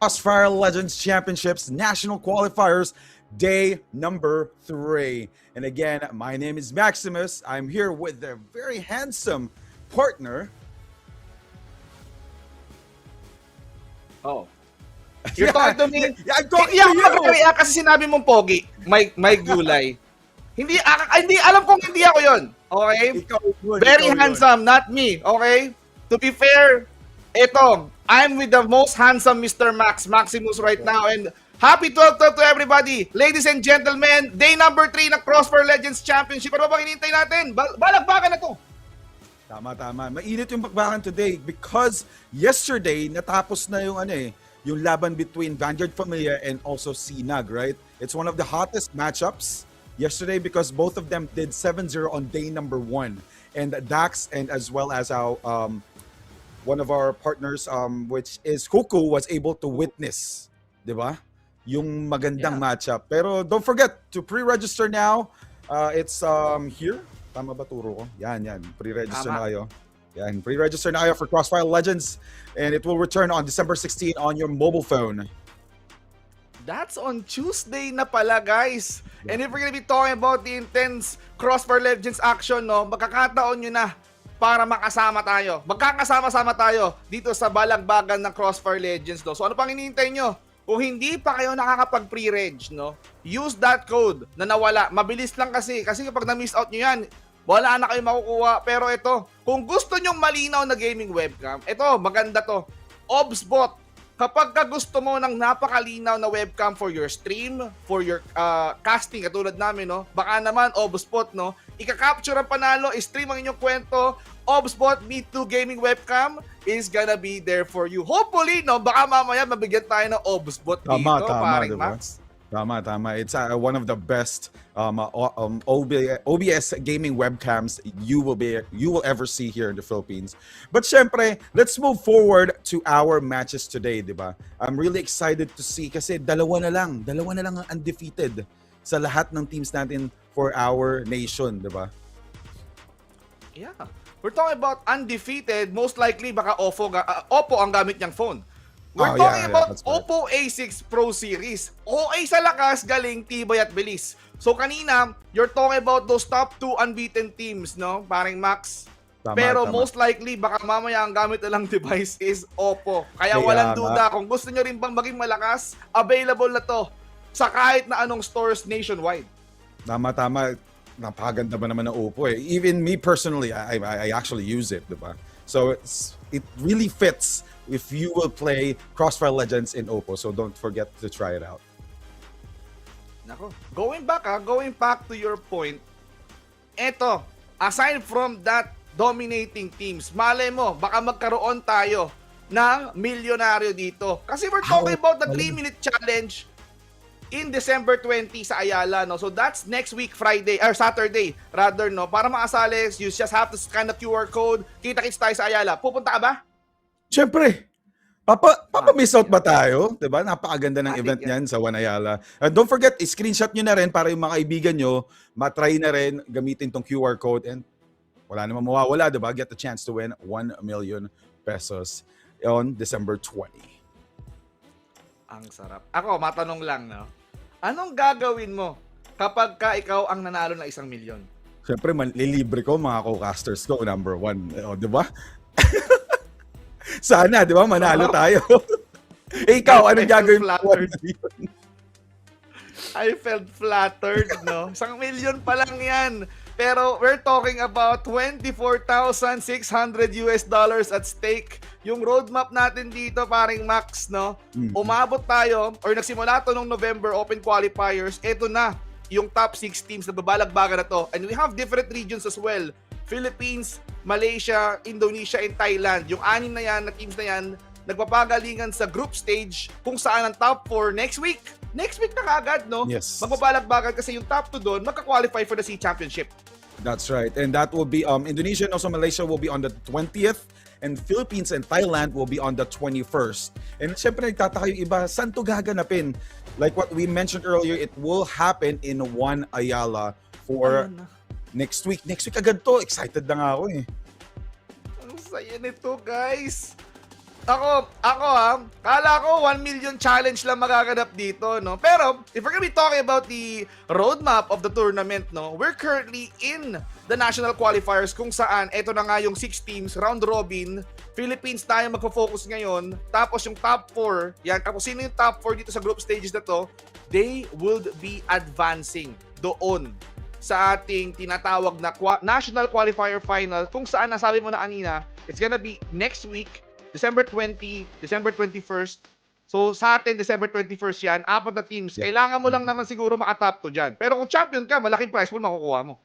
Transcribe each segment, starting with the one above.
Crossfire Legends Championships National Qualifiers, day number 3. And again, my name is Maximus. I'm here with a very handsome partner. Oh. You're talking to me? Yeah, I'm talking Hindi to ako you. mag-react kasi sinabi mong pogi. May gulay. Hindi, alam kong hindi ako yon. Okay? Very handsome, not me. Okay? To be fair, I'm with the most handsome Mr. Maximus right now. And happy 12 to everybody. Ladies and gentlemen, day number 3 ng Crossfire Legends Championship. Ano ba hinihintay natin? Balagbagan na to. Tama. Mainit yung bakbakan today because yesterday natapos na yung laban between Vanguard Familia and also SINAG, right? It's one of the hottest matchups yesterday because both of them did 7-0 on day number 1. And Dax and as well as our one of our partners which is Kuku was able to witness, 'di ba? Yung magandang matchup. Pero don't forget to pre-register now. It's here. Tama ba turo ko? Yan. Pre-register na kayo. Yan, pre-register na kayo for Crossfire Legends and it will return on December 16 on your mobile phone. That's on Tuesday na pala, guys. And if we're gonna be talking about the intense Crossfire Legends action, no, magkakataon nyo na para makasama tayo. Magkakasama-sama tayo dito sa balagbagan ng Crossfire Legends, no. So ano pang hinihintay nyo? Kung hindi pa kayo nakakapag-pre-reg, no, use that code na nawala. Mabilis lang kasi kapag na-miss out nyo yan, wala na kayo makukuha. Pero ito, kung gusto nyong malinaw na gaming webcam, ito, maganda to. OBSBot. Kapag gusto mo ng napakalinaw na webcam for your stream, for your casting, katulad namin, no? Baka naman, OBSBot, no? Ika-capture ang panalo, stream ang inyong kwento, OBSBot Me2 Gaming Webcam is gonna be there for you. Hopefully, no? Baka mamaya mabigyan tayo ng OBSBot dito, paring diba? Max. Tama. It's one of the best OBS gaming webcams you will ever see here in the Philippines. But syempre, let's move forward to our matches today, di ba? I'm really excited to see kasi dalawa na lang ang undefeated sa lahat ng teams natin for our nation, di ba? Yeah. We're talking about undefeated, most likely baka Oppo ang gamit niyang phone. We're talking about Oppo A6 Pro Series. OA sa lakas, galing, tibay at bilis. So kanina, you're talking about those top 2 unbeaten teams, no? Paring Max. Pero most likely, baka mamaya ang gamit na lang device is Oppo. Kaya walang duda, kung gusto nyo rin bang maging malakas, available na to sa kahit na anong stores nationwide. Tama. Napakaganda ba naman ng Oppo eh. Even me personally, I actually use it, diba? So it really fits if you will play Crossfire Legends in Oppo. So don't forget to try it out. Nako. Going back to your point, eto, aside from that dominating teams, malay mo, baka magkaroon tayo ng milyonaryo dito. Kasi we're talking about the 3-minute challenge in December 20 sa Ayala, no? So that's next week, Saturday, rather, no? Para makasali, you just have to scan the QR code. Kita-kits tayo sa Ayala. Pupunta ka ba? Siyempre. Miss out ba tayo? Diba? Napakaganda ng event niyan sa One Ayala. Don't forget, screenshot nyo na rin para yung mga kaibigan nyo, matry na rin gamitin tong QR code and wala namang mawawala, diba? Get the chance to win 1 million pesos on December 20. Ang sarap. Ako, matanong lang, no? Anong gagawin mo kapag ikaw ang nanalo ng 1 milyon? Siyempre, malilibre ko mga co-casters ko, number 1. O, diba? Sana, di ba? Manalo tayo. Ikaw, anong gagawin mo? I felt flattered, no? 1 million pa lang yan. Pero we're talking about $24,600 at stake. Yung roadmap natin dito, paring Max, no? Umabot tayo, or nagsimula to nung November Open Qualifiers. Ito na, yung top 6 teams na babalagbagan na to. And we have different regions as well. Philippines, Malaysia, Indonesia, and Thailand. Yung 6 na yan, na teams na yan, nagpapagalingan sa group stage kung saan ang top 4 next week. Next week na kagad, no? Yes. Magbabalagbagan kasi yung top 2 doon, magka-qualify for the SEA Championship. That's right. And that will be, Indonesia and also Malaysia will be on the 20th. And Philippines and Thailand will be on the 21st. And syempre nagtataka yung iba, saan to gaganapin? Like what we mentioned earlier, it will happen in One Ayala for next week. Next week agad to. Excited na nga ako eh. Ang saya nito, guys. Kala ko 1 million challenge lang magaganap dito, no? Pero, if we're gonna be talking about the roadmap of the tournament, no? We're currently in the national qualifiers kung saan, eto na nga yung 6 teams, round robin, Philippines tayo magfo-focus ngayon, tapos yung top 4, yan, kapag sino yung top 4 dito sa group stages na to, they would be advancing doon sa ating tinatawag na national qualifier final kung saan, nasabi mo na kanina, it's gonna be next week, December 20, December 21st. So, sa atin, December 21st yan, 4 na teams. Yeah. Kailangan mo lang naman siguro makatop to dyan. Pero kung champion ka, malaking prize pool makukuha mo.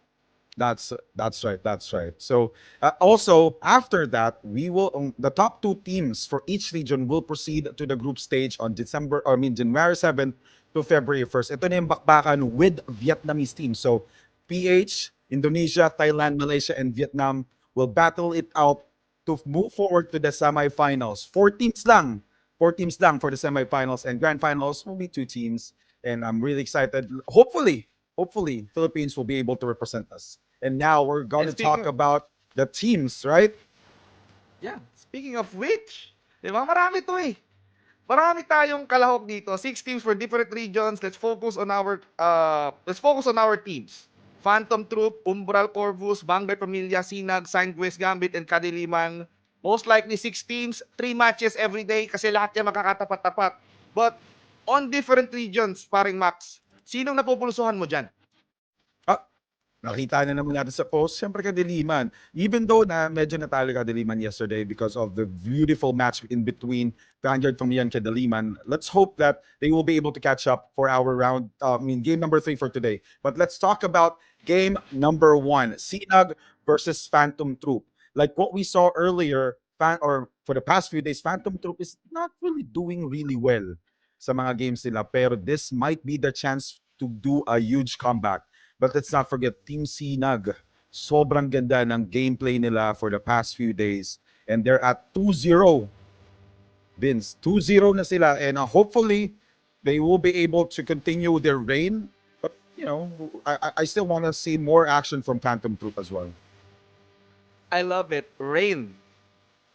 That's right. That's right. So also after that, we will the top 2 teams for each region will proceed to the group stage on January 7th to February 1st. Ito na yung bakbakan with Vietnamese teams. So PH, Indonesia, Thailand, Malaysia, and Vietnam will battle it out to move forward to the semifinals. 4 teams lang. 4 teams lang for the semifinals, and grand finals will be 2 teams. And I'm really excited. Hopefully, Philippines will be able to represent us. And now we're going to talk about the teams, right? Yeah. Speaking of which, di ba, marami to eh. Marami tayong kalahok dito. 6 teams for different regions. Let's focus on our teams. Phantom Troupe, Umbral Corvus, Vanguard Pamilya, Sinag, Sandwest Gambit, and Kadiliman. Most likely 6 teams, 3 matches every day kasi lahat yan makakatapat-tapat. But on different regions, paring Max, sinong napupulsuhan mo dyan? Nakita na naman natin sa post, siyempre Kadiliman. Even though na medyo natalo Kadiliman yesterday because of the beautiful match in between Vanguard Pamilya and Kadiliman, let's hope that they will be able to catch up for our game number 3 for today. But let's talk about game number 1, Sinag versus Phantom Troupe. Like what we saw earlier, for the past few days, Phantom Troupe is not really doing really well sa mga games nila. Pero this might be the chance to do a huge comeback. But let's not forget, Team Sinag, sobrang ganda ng gameplay nila for the past few days. And they're at 2-0. Vince, 2-0 na sila. And hopefully, they will be able to continue their reign. But, I still want to see more action from Phantom Troupe as well. I love it. Rain.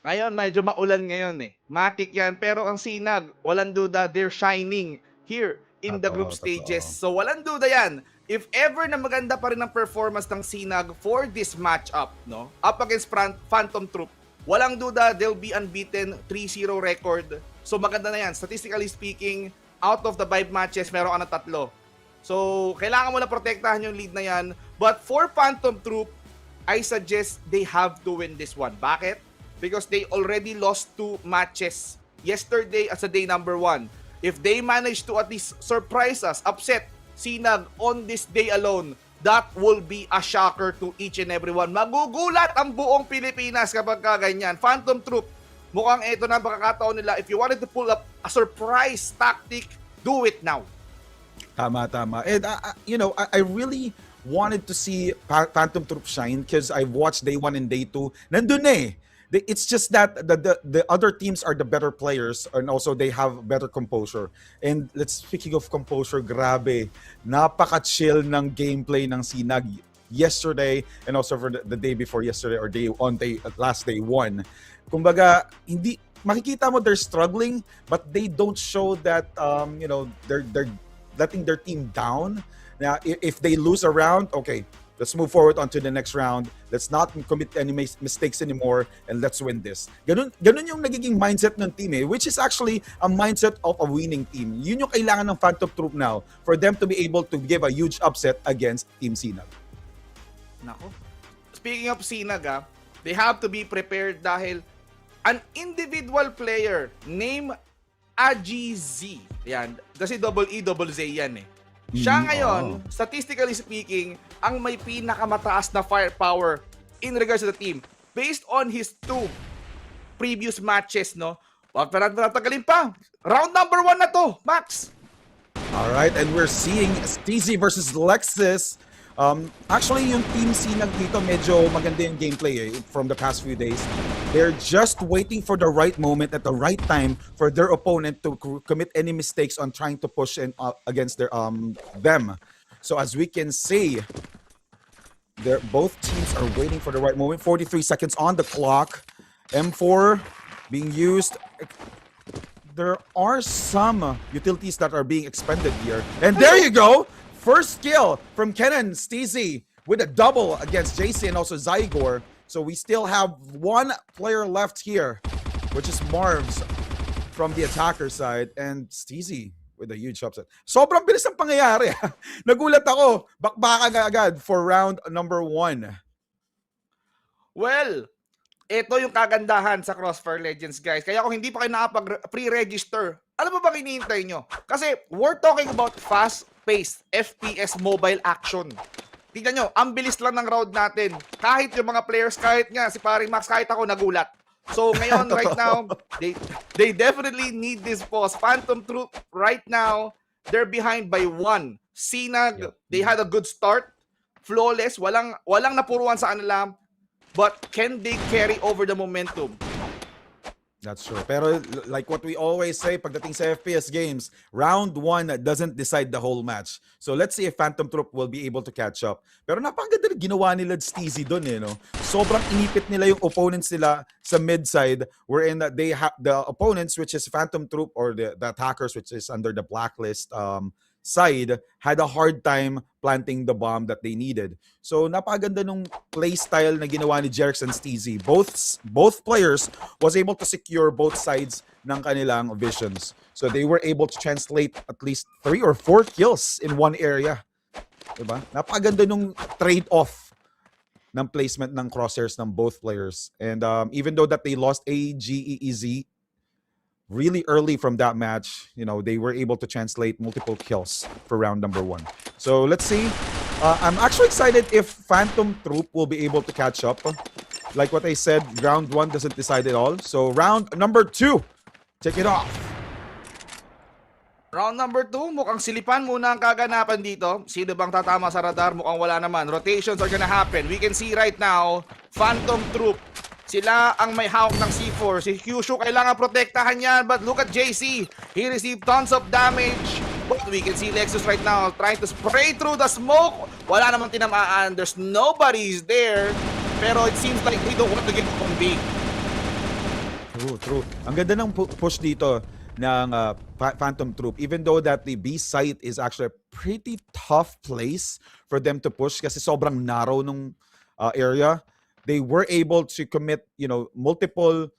Ngayon, medyo maulan ngayon eh. Matik yan. Pero ang Sinag, walang duda, they're shining here in the group stages. So, walang duda yan. If ever na maganda pa rin ang performance ng Sinag for this matchup, no? Up against Phantom Troupe, walang duda, they'll be unbeaten, 3-0 record. So maganda na yan. Statistically speaking, out of the 5 matches, meron ka na 3. So, kailangan mo na protektahan yung lead na yan. But for Phantom Troupe, I suggest they have to win this one. Bakit? Because they already lost 2 matches yesterday as a day number 1. If they manage to at least surprise us, upset Sinag on this day alone, that will be a shocker to each and everyone. Magugulat ang buong Pilipinas kapag ganyan. Phantom Troupe, mukhang ito na pagkakataon nila. If you wanted to pull up a surprise tactic, do it now. Tama. And, I really wanted to see Phantom Troupe shine because I've watched day 1 and day 2. Nandun eh. It's just that the other teams are the better players and also they have better composure. And speaking of composure, grabe, napaka-chill ng gameplay ng Sinag yesterday and also for the day before yesterday or last day 1. Kumbaga, hindi makikita mo they're struggling but they don't show that they're letting their team down. Now, if they lose a round, okay, let's move forward onto the next round. Let's not commit any mistakes anymore and let's win this. Ganun yung nagiging mindset ng team which is actually a mindset of a winning team. Yun yung kailangan ng Phantom Troupe now for them to be able to give a huge upset against Team Sinag. Nako. Speaking of Sinag, they have to be prepared dahil an individual player named AGZ. Yan. Kasi EEZ yan eh. Siya ngayon, statistically speaking, ang may pinakamataas na firepower in regards to the team. Based on his 2 previous matches, no? Wag pa natin natagalin pa. Round number 1 na to, Max. Alright, and we're seeing Steezy versus Lexus. Actually, yung Team Sinag dito, medyo maganda yung gameplay from the past few days. They're just waiting for the right moment at the right time for their opponent to commit any mistakes on trying to push against them. So as we can see, both teams are waiting for the right moment. 43 seconds on the clock. M4 being used. there are some utilities that are being expended here. And there you go! First kill from Kenan Steezy with a double against JC and also Zygor. So we still have one player left here, which is Marvs from the attacker side. And Steezy with a huge upset. Sobrang bilis ang pangyayari. Nagulat ako. Bakbakan agad for round number 1. Well, ito yung kagandahan sa Crossfire Legends, guys. Kaya kung hindi pa kayo nakapag-pre-register, alam mo ba hinihintay nyo? Kasi we're talking about fast-paced FPS mobile action. Tingnan nyo, ang bilis lang ng round natin. Kahit yung mga players, kahit nga si Paring Max, kahit ako nagulat. So ngayon, right now, they definitely need this pause. Phantom Troupe, right now, they're behind by 1. SINAG, they had a good start. Flawless, walang napuruan sa kanila. But can they carry over the momentum? That's true. Pero like what we always say pagdating sa FPS games, round 1 doesn't decide the whole match. So let's see if Phantom Troupe will be able to catch up. Pero napakaganda na ginawa nila Steezy doon no? Sobrang inipit nila yung opponents nila sa mid side wherein they have the opponents which is Phantom Troupe or the attackers which is under the blacklist side had a hard time planting the bomb that they needed. So napakaganda nung play style na ginawa ni Jerks and Steezy. Both players was able to secure both sides ng kanilang visions. So they were able to translate at least 3 or 4 kills in one area. Diba? Napakaganda nung trade-off ng placement ng crosshairs ng both players. And even though that they lost AGEEZ really early from that match, they were able to translate multiple kills for round number 1. So let's see. I'm actually excited if Phantom Troupe will be able to catch up. Like what I said, round 1 doesn't decide it all. So round number 2, check it off. Round number 2, mukhang silipan muna ang kaganapan dito. Sino bang tatama sa radar? Mukhang wala naman. Rotations are gonna happen. We can see right now, Phantom Troupe, sila ang may hawak ng C4. Si Kyushu kailangan protektahan yan. But look at JC. He received tons of damage. But we can see Lexus right now trying to spray through the smoke. Wala namang tinamaan. There's nobody's there. Pero it seems like they don't want to give up on B. True. Ang ganda ng push dito ng Phantom Troupe. Even though that the B site is actually a pretty tough place for them to push kasi sobrang narrow nung area. They were able to commit, multiple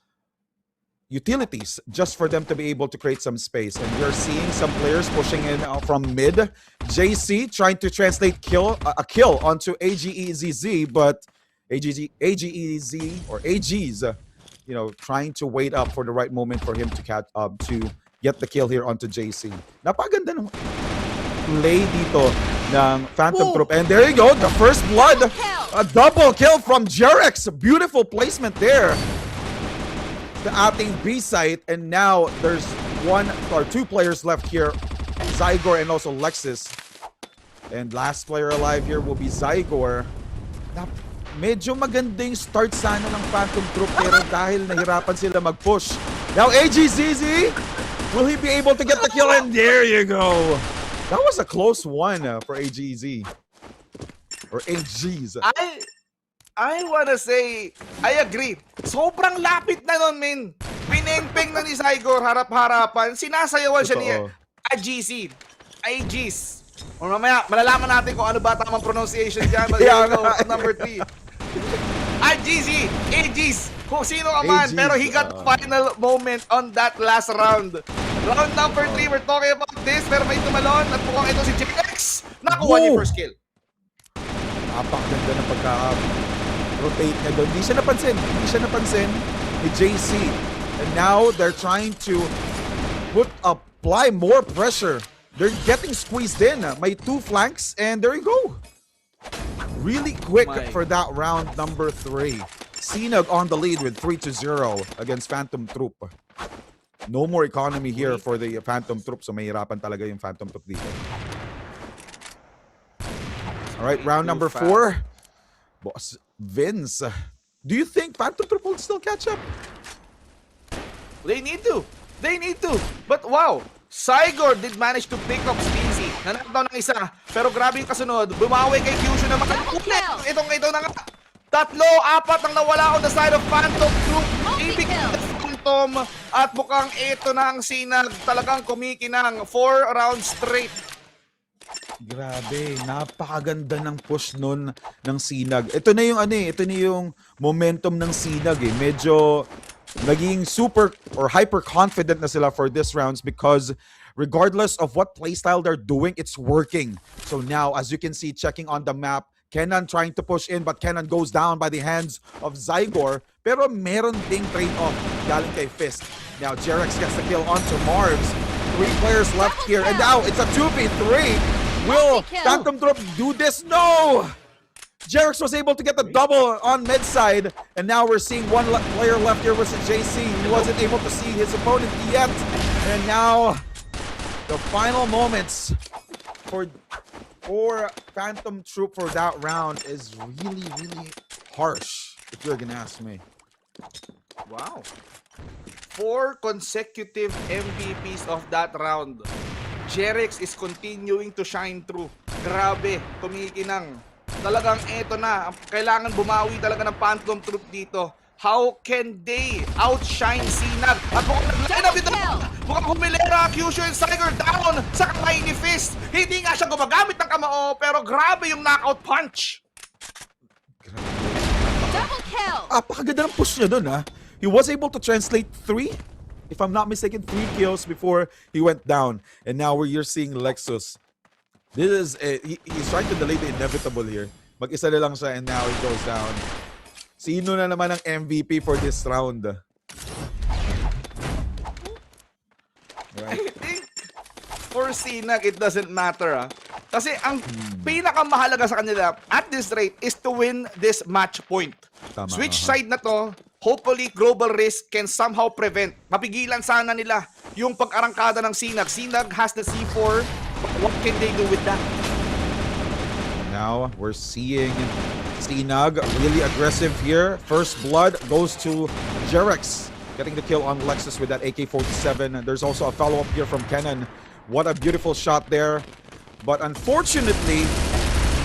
utilities just for them to be able to create some space. And we're seeing some players pushing in from mid. JC trying to translate a kill onto AGEZZ, but AGEZ or AGs, trying to wait up for the right moment for him to get the kill here onto JC. Napaganda ng play dito ng Phantom Troupe. And there you go, the first blood. A double kill from Jerex. Beautiful placement there. The ating B site. And now there's 1 or 2 players left here. Zygor and also Lexus. And last player alive here will be Zygor. Medyo magandang start sana ng Phantom Troupe pero dahil nahirapan sila mag-push. Now AGZZ, will he be able to get the kill? And there you go. That was a close one for AGZ. Or AGs. I wanna say, I agree. Sobrang lapit na nun, min. Pinengpeng na ni Zygor, harap-harapan. Sinasayawan siya ni AGC. AGs. O mamaya, malalaman natin kung ano ba tamang pronunciation dyan. But here we go, number 3. AGZ, AGs. Kung sino ka man, pero he got the final moment on that last round. Round number 3, we're talking about this, pero may tumalon at mukhang ito si JX. Nakuha niya first kill. Napakaganda ng pagka-rotate niya doon. Hindi siya napansin ni JC. And now they're trying to apply more pressure. They're getting squeezed in. May 2 flanks and there you go. Really quick for that round number 3. SINAG on the lead with 3-0 against Phantom Troupe. No more economy here for the Phantom Troupe, so mahirapan talaga yung Phantom Troupe dito. All right, round number 4. Boss Vince, do you think Phantom Troupe will still catch up? They need to. But wow, Zygor did manage to pick up Steezy. Nanakdaw ng isa, pero grabe yung kasunod. Bumawi kay Kyushu na makakaulit. Ito na nga. 3, 4 ang nawala on the side of Phantom Troupe. Ibig Phantom Phantom at mukhang ito na ang Sinag talagang kumikinang 4 rounds straight. Grabe, napakaganda ng push nun ng Sinag. Ito na yung ito na yung momentum ng Sinag eh. Medyo naging super or hyper confident na sila for this rounds because regardless of what playstyle they're doing, it's working. So now, as you can see, checking on the map, Kenan trying to push in, but Kenan goes down by the hands of Zygor. Pero meron ding trade-off galing kay Fist. Now, Jerex gets the kill onto Marvs. 3 players left here, and now it's a 2v3. Will Phantom Troupe do this? No! Jerex was able to get the double on mid side, and now we're seeing one player left here versus JC. He wasn't able to see his opponent yet, and now the final moments for Phantom Troupe for that round is really, really harsh, if you're gonna ask me. Wow. 4 consecutive MVPs of that round. Jerex is continuing to shine through. Grabe, tumikinang. Talagang eto na. Kailangan bumawi talaga ng Phantom Troupe dito. How can they outshine Sinag? At mukhang humilera, Kyushu and Tiger down sa kamay ni Fist. Hindi nga siya gumagamit ng kamao, pero grabe yung knockout punch. Double kill. Apakaganda ng push niya dun ha. He was able to translate 3, if I'm not mistaken, 3 kills before he went down. And now you're seeing Lexus. This is he's trying to delay the inevitable here. Mag-isa na lang siya and now he goes down. Sino na naman ang MVP for this round? I think for Sinag, it doesn't matter. Kasi ang pinakamahalaga sa kanila at this rate is to win this match point. Tama, Switch side na to, hopefully Global Risk can somehow prevent. Mapigilan sana nila yung pag-arangkada ng Sinag. Sinag has the C4, but what can they do with that? Now we're seeing Sinag really aggressive here. First blood goes to Jerex, getting the kill on Lexus with that AK-47. And there's also a follow-up here from Kenan. What a beautiful shot there. But unfortunately,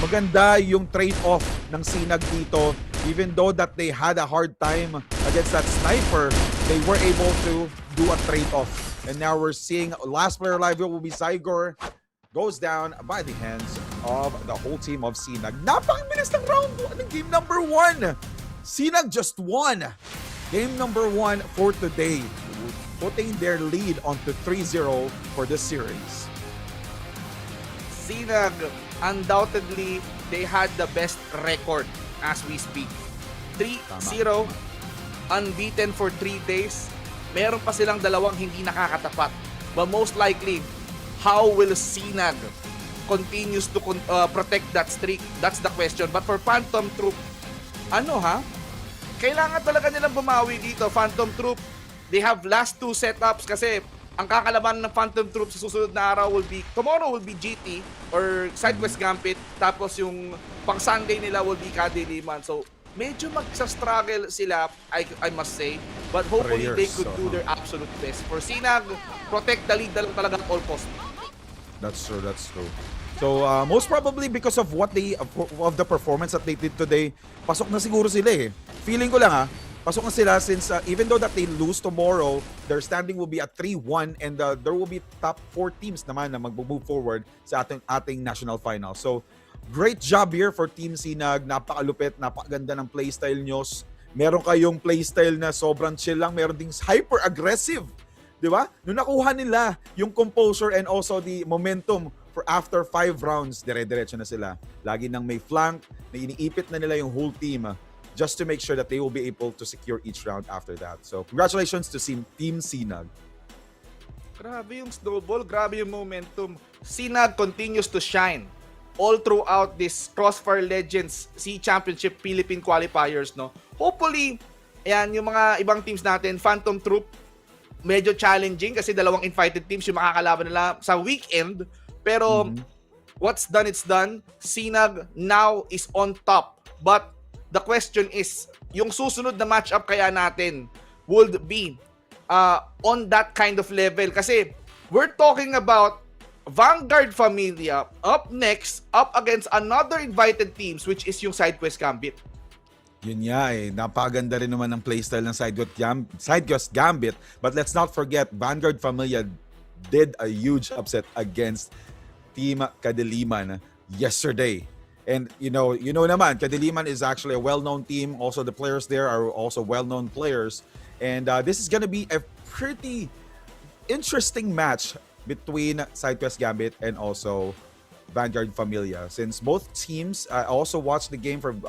maganda yung trade-off ng Sinag dito. Even though that they had a hard time against that sniper, they were able to do a trade-off. And now we're seeing last player alive will be Zygor. Goes down by the hands of the whole team of Sinag. Napakabilis ng round 1 ng game number 1. Sinag just won game number 1 for today, putting their lead onto 3-0 for this series. Sinag, undoubtedly, they had the best record as we speak. 3-0, unbeaten for 3 days. Meron pa silang dalawang hindi nakakatapat. But most likely, how will Sinag continues to protect that streak? That's the question. But for Phantom Troupe, kailangan talaga nilang bumawi dito. Phantom Troupe, they have last 2 setups kasi ang kakalaban ng Phantom Troupe sa susunod na araw tomorrow will be GT or Sidequest Gambit, tapos yung pang Sunday nila will be Kadiliman. So medyo magsa-struggle sila, I must say, but hopefully they could do their absolute best. For Sinag, protect the lead na lang talaga at all cost. That's true, that's true. So most probably because of what of the performance that they did today, pasok na siguro sila eh. Feeling ko lang pasok na sila since even though that they lose tomorrow, their standing will be at 3-1 and there will be top 4 teams naman na mag-move forward sa ating national final. So great job here for Team Sinag. Napakalupit, napakaganda ng playstyle nyo. Meron kayong playstyle na sobrang chill lang, meron ding hyper-aggressive. Di ba? Nung nakuha nila yung composure and also the momentum for after 5 rounds, dire-diretso na sila. Lagi nang may flank, na iniipit na nila yung whole team just to make sure that they will be able to secure each round after that. So, congratulations to Team Sinag. Grabe yung snowball, grabe yung momentum. Sinag continues to shine all throughout this Crossfire Legends SEA Championship Philippine qualifiers, no? Hopefully, ayan, yung mga ibang teams natin, Phantom Troupe, medyo challenging kasi dalawang invited teams yung makakalaban nila sa weekend. Pero what's done, it's done. Sinag now is on top. But the question is, yung susunod na matchup kaya natin would be on that kind of level. Kasi we're talking about Vanguard Familia up next, up against another invited teams, which is yung Sidequest Gambit. Yun nga eh, napaganda rin naman ng playstyle ng Sidequest Gambit. But let's not forget, Vanguard Familia did a huge upset against Team Kadiliman yesterday. And you know naman, Kadiliman is actually a well-known team. Also, the players there are also well-known players. And this is gonna be a pretty interesting match between Sidequest Gambit and also Vanguard Familia. Since both teams, I also watched the game from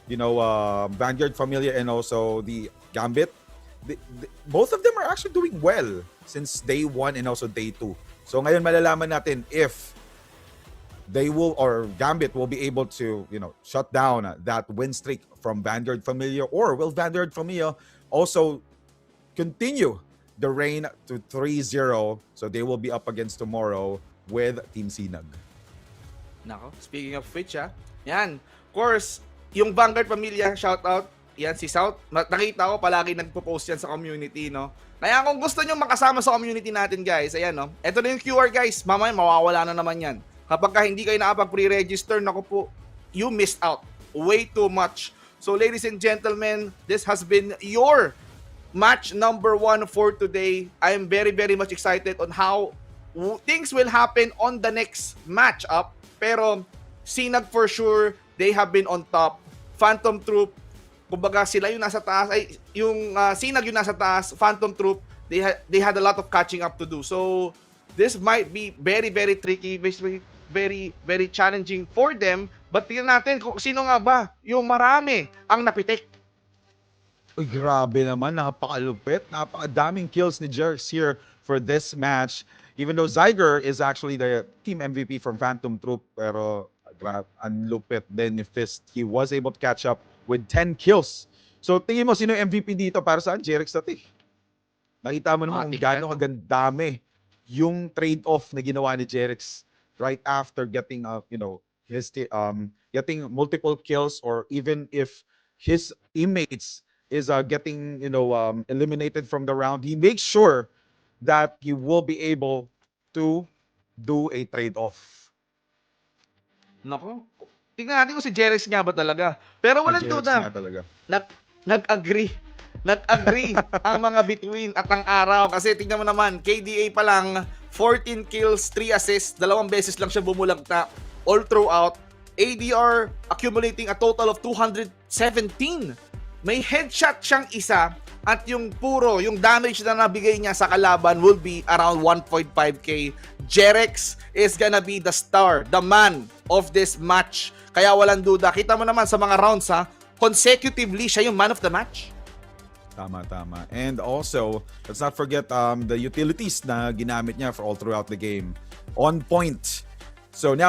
Vanguard Familia and also the Gambit. Both of them are actually doing well since day 1 and also day 2. So ngayon malalaman natin if they will, or Gambit will be able to, shut down that win streak from Vanguard Familia, or will Vanguard Familia also continue the reign to 3-0? So they will be up against tomorrow with Team Sinag. Nako, speaking of which, yan, of course, yung Vanguard Familia, shout out, yan si South. Nakita ko palagi nagpo-post yan sa community, no? Kaya kung gusto nyo makasama sa community natin, guys, ayan, no? Ito na yung QR, guys. Mamaya, mawawala na naman yan. Kapag hindi kayo nakapag-pre-register, naku po, you missed out. Way too much. So, ladies and gentlemen, this has been your match number 1 for today. I am very, very much excited on how things will happen on the next matchup. Pero, Sinag for sure, they have been on top. Phantom Troupe, kumbaga sila yung nasa taas, yung Sinag yung nasa taas, Phantom Troupe, they had a lot of catching up to do. So, this might be very, very tricky, very, very challenging for them. But tingnan natin kung sino nga ba yung marami ang napitik. Uy, grabe naman, napakalupit. Napakadaming kills ni Jerks here for this match. Even though Zyger is actually the team MVP from Phantom Troupe, pero ang lupit din ni Fist. He was able to catch up with 10 kills. So tingin mo sino yung MVP dito para saan? Jerix dati. Nakita mo naman kung gaano kagandami yung trade-off na ginawa ni Jerix right after getting getting multiple kills, or even if his teammates is getting eliminated from the round, he makes sure that he will be able to do a trade-off. Nako, tingnan natin kung si Jerix nga ba talaga. Pero walang duda, nag-agree ang mga between at ang araw. Kasi tingnan mo naman, KDA pa lang, 14 kills, 3 assists, 2 beses lang siya bumulagta all throughout. ADR accumulating a total of 217. May headshot siyang isa, at yung damage na nabigay niya sa kalaban will be around 1.5k. Jerex is gonna be the star, the man of this match. Kaya walang duda. Kita mo naman sa mga rounds, consecutively siya yung man of the match. Tama. And also, let's not forget the utilities na ginamit niya for all throughout the game. On point. So now,